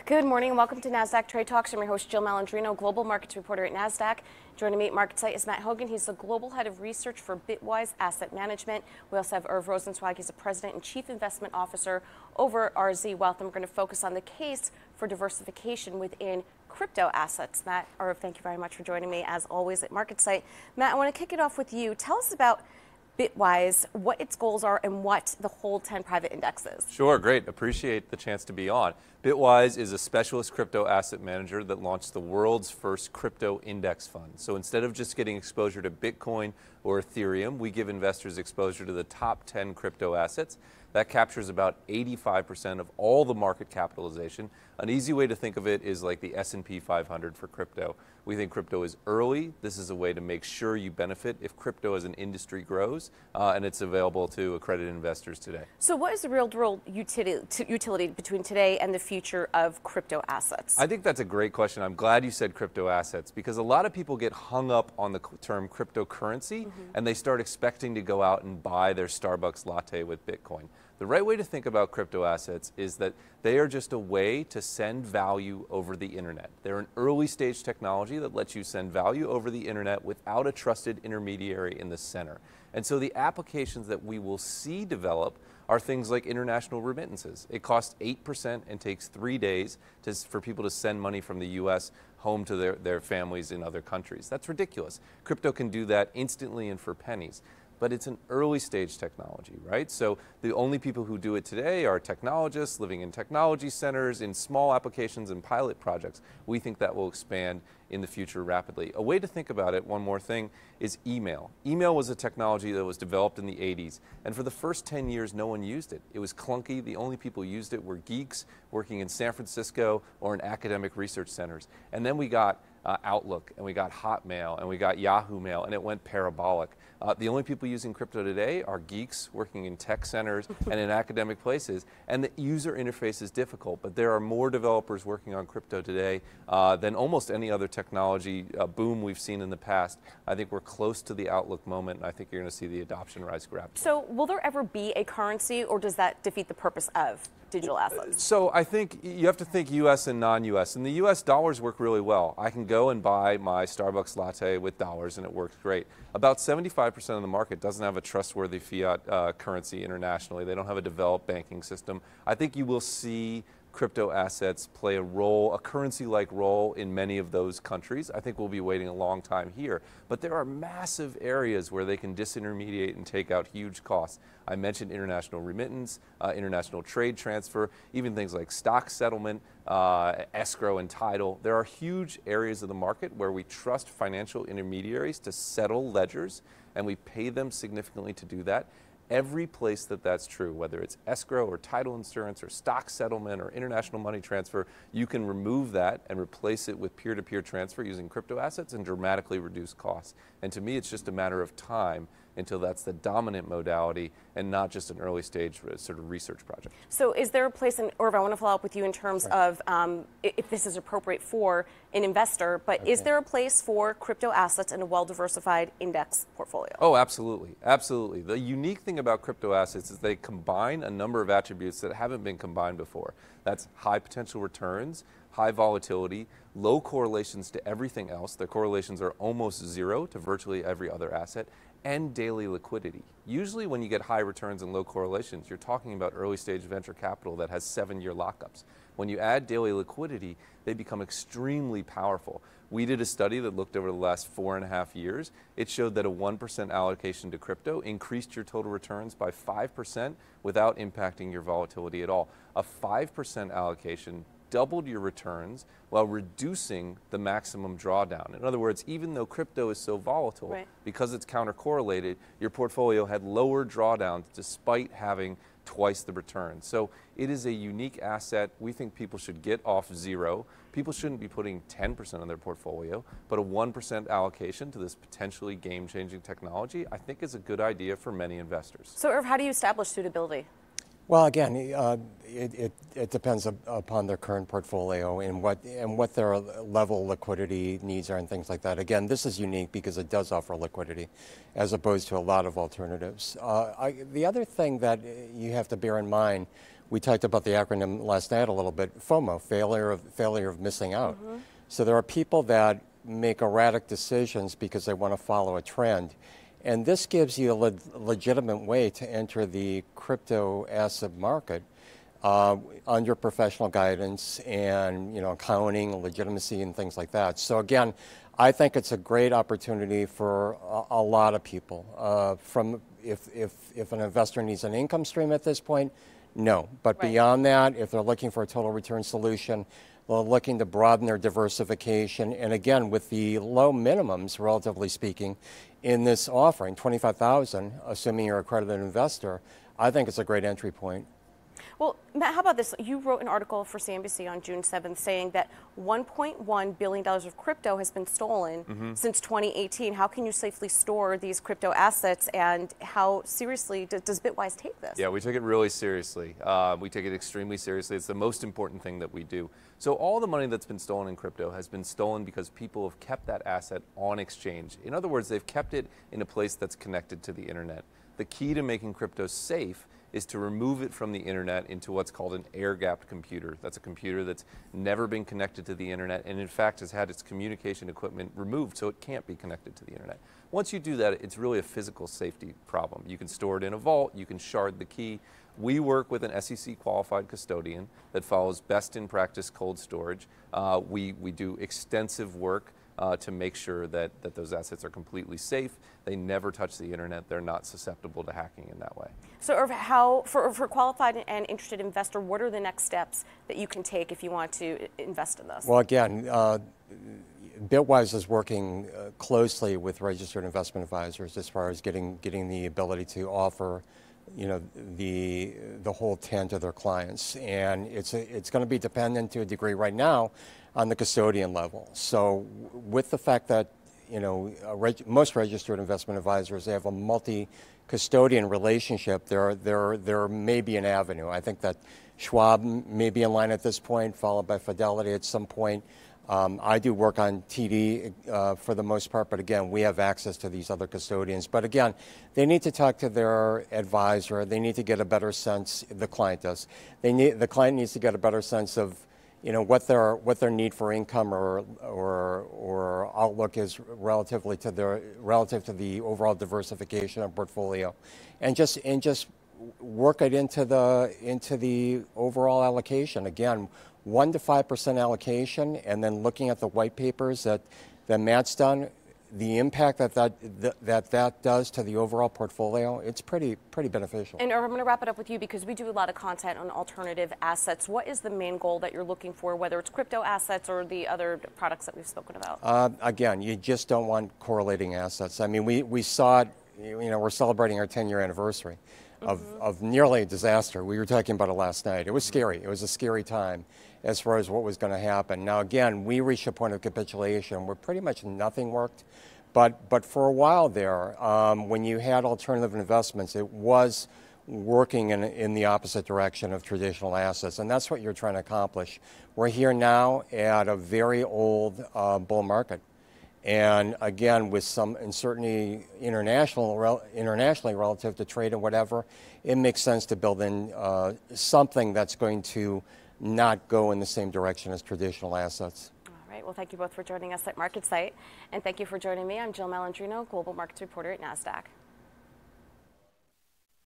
Good morning and welcome to Nasdaq Trade Talks. I'm your host, Jill Malandrino, Global Markets Reporter at Nasdaq. Joining me at MarketSite is Matt Hougan. He's the Global Head of Research for Bitwise Asset Management. We also have Rosenzweig. He's the President and Chief Investment Officer over RZ Wealth. And we're going to focus on the case for diversification within crypto assets. Matt, thank you very much for joining me, as always, at MarketSite. Matt, I want to kick it off with you. Tell us about Bitwise, what its goals are, and what the whole 10 private index is. Sure, great. Appreciate the chance to be on. Bitwise is a specialist crypto asset manager that launched the world's first crypto index fund. So instead of just getting exposure to Bitcoin or Ethereum, we give investors exposure to the top 10 crypto assets. That captures about 85% of all the market capitalization. An easy way to think of it is like the S&P 500 for crypto. We think crypto is early. This is a way to make sure you benefit if crypto as an industry grows, and it's available to accredited investors today. So what is the real-world utility between today and the future of crypto assets? I think that's a great question. I'm glad you said crypto assets, because a lot of people get hung up on the term cryptocurrency, and they start expecting to go out and buy their Starbucks latte with Bitcoin. The right way to think about crypto assets is that they are just a way to send value over the internet. They're an early stage technology that lets you send value over the internet without a trusted intermediary in the center. And so the applications that we will see develop are things like international remittances. It costs 8% and takes 3 days for people to send money from the US home to their families in other countries. That's ridiculous. Crypto can do that instantly and for pennies. But it's an early stage technology, right? So the only people who do it today are technologists living in technology centers, in small applications and pilot projects. We think that will expand in the future rapidly. A way to think about it, one more thing, is email. Email was a technology that was developed in the 80s, and for the first 10 years, no one used it. It was clunky. The only people who used it were geeks working in San Francisco or in academic research centers. And then we got Outlook, and we got Hotmail, and we got Yahoo Mail, and it went parabolic. The only people using crypto today are geeks working in tech centers and in academic places, and the user interface is difficult, but there are more developers working on crypto today than almost any other technology boom we've seen in the past. I think we're close to the Outlook moment, and I think you're going to see the adoption rise rapidly. So will there ever be a currency, or does that defeat the purpose of digital assets? So I think you have to think U.S. and non-U.S. In the U.S., dollars work really well. I can go and buy my Starbucks latte with dollars, and it works great. About 75% of the market doesn't have a trustworthy fiat currency internationally. They don't have a developed banking system. I think you will see crypto assets play a role, a currency-like role in many of those countries. I think we'll be waiting a long time here. But there are massive areas where they can disintermediate and take out huge costs. I mentioned international remittance, international trade transfer, even things like stock settlement, escrow and title. There are huge areas of the market where we trust financial intermediaries to settle ledgers, and we pay them significantly to do that. Every place that that's true, whether it's escrow or title insurance or stock settlement or international money transfer, you can remove that and replace it with peer-to-peer transfer using crypto assets and dramatically reduce costs. And to me, it's just a matter of time until that's the dominant modality and not just an early stage sort of research project. So is there a place, or if I want to follow up with you in terms of if this is appropriate for an investor, but is there a place for crypto assets in a well-diversified index portfolio? Oh, absolutely. Absolutely. The unique thing about crypto assets is they combine a number of attributes that haven't been combined before. That's high potential returns, high volatility, low correlations to everything else. The correlations are almost zero to virtually every other asset, and daily liquidity. Usually when you get high returns and low correlations, you're talking about early stage venture capital that has 7-year lockups. When you add daily liquidity, they become extremely powerful. We did a study that looked over the last 4.5 years. It showed that a 1% allocation to crypto increased your total returns by 5% without impacting your volatility at all. A 5% allocation doubled your returns while reducing the maximum drawdown. In other words, even though crypto is so volatile, because it's counter-correlated, your portfolio had lower drawdowns despite having twice the return. So it is a unique asset. We think people should get off zero. People shouldn't be putting 10% of their portfolio, but a 1% allocation to this potentially game-changing technology, I think, is a good idea for many investors. So Irv, how do you establish suitability? Well, again, it depends upon their current portfolio and what their level liquidity needs are and things like that. Again, this is unique because it does offer liquidity as opposed to a lot of alternatives. The other thing that you have to bear in mind we talked about the acronym last night a little bit, FOMO, failure of missing out. So there are people that make erratic decisions because they want to follow a trend. And this gives you a legitimate way to enter the crypto asset market under professional guidance and accounting, legitimacy, and things like that. So again, I think it's a great opportunity for a lot of people. If an investor needs an income stream at this point, no. But beyond that, if they're looking for a total return solution, they're looking to broaden their diversification. And again, with the low minimums, relatively speaking, in this offering, $25,000, assuming you're an accredited investor, I think it's a great entry point. Well, Matt, how about this? You wrote an article for CNBC on June 7th saying that $1.1 billion of crypto has been stolen since 2018. How can you safely store these crypto assets, and how seriously does Bitwise take this? Yeah, we take it really seriously. We take it extremely seriously. It's the most important thing that we do. So all the money that's been stolen in crypto has been stolen because people have kept that asset on exchange. In other words, they've kept it in a place that's connected to the internet. The key to making crypto safe is to remove it from the internet into what's called an air-gapped computer. That's a computer that's never been connected to the internet and in fact has had its communication equipment removed so it can't be connected to the internet. Once you do that, it's really a physical safety problem. You can store it in a vault, you can shard the key. We work with an SEC qualified custodian that follows best in practice cold storage. We do extensive work to make sure that those assets are completely safe. They never touch the internet. They're not susceptible to hacking in that way. So for a qualified and interested investor, what are the next steps that you can take if you want to invest in this? Well, again, Bitwise is working closely with registered investment advisors as far as getting the ability to offer the whole tent to their clients. And it's going to be dependent to a degree right now on the custodian level. So with the fact that most registered investment advisors, they have a multi-custodian relationship, there may be an avenue. I think that Schwab may be in line at this point, followed by Fidelity at some point. I do work on TD for the most part, but again, we have access to these other custodians. But again, they need to talk to their advisor. They need to get a better sense, the client does. The client needs to get a better sense of what their need for income or outlook is relative to the overall diversification of portfolio, and just work it into the overall allocation. Again, 1 to 5% allocation, and then looking at the white papers that Matt's done, the impact that does to the overall portfolio, it's pretty beneficial. And I'm going to wrap it up with you because we do a lot of content on alternative assets. What is the main goal that you're looking for, whether it's crypto assets or the other products that we've spoken about? Again, you just don't want correlating assets. I mean, we saw it, we're celebrating our 10-year anniversary of nearly a disaster. We were talking about it last night. It was scary. It was a scary time as far as what was going to happen. Now, again, we reached a point of capitulation where pretty much nothing worked. But for a while there, when you had alternative investments, it was working in the opposite direction of traditional assets, and that's what you're trying to accomplish. We're here now at a very old bull market. And again, with some uncertainty internationally relative to trade and whatever, it makes sense to build in something that's going to not go in the same direction as traditional assets. All right. Well, thank you both for joining us at MarketSite. And thank you for joining me. I'm Jill Malandrino, Global Markets Reporter at Nasdaq.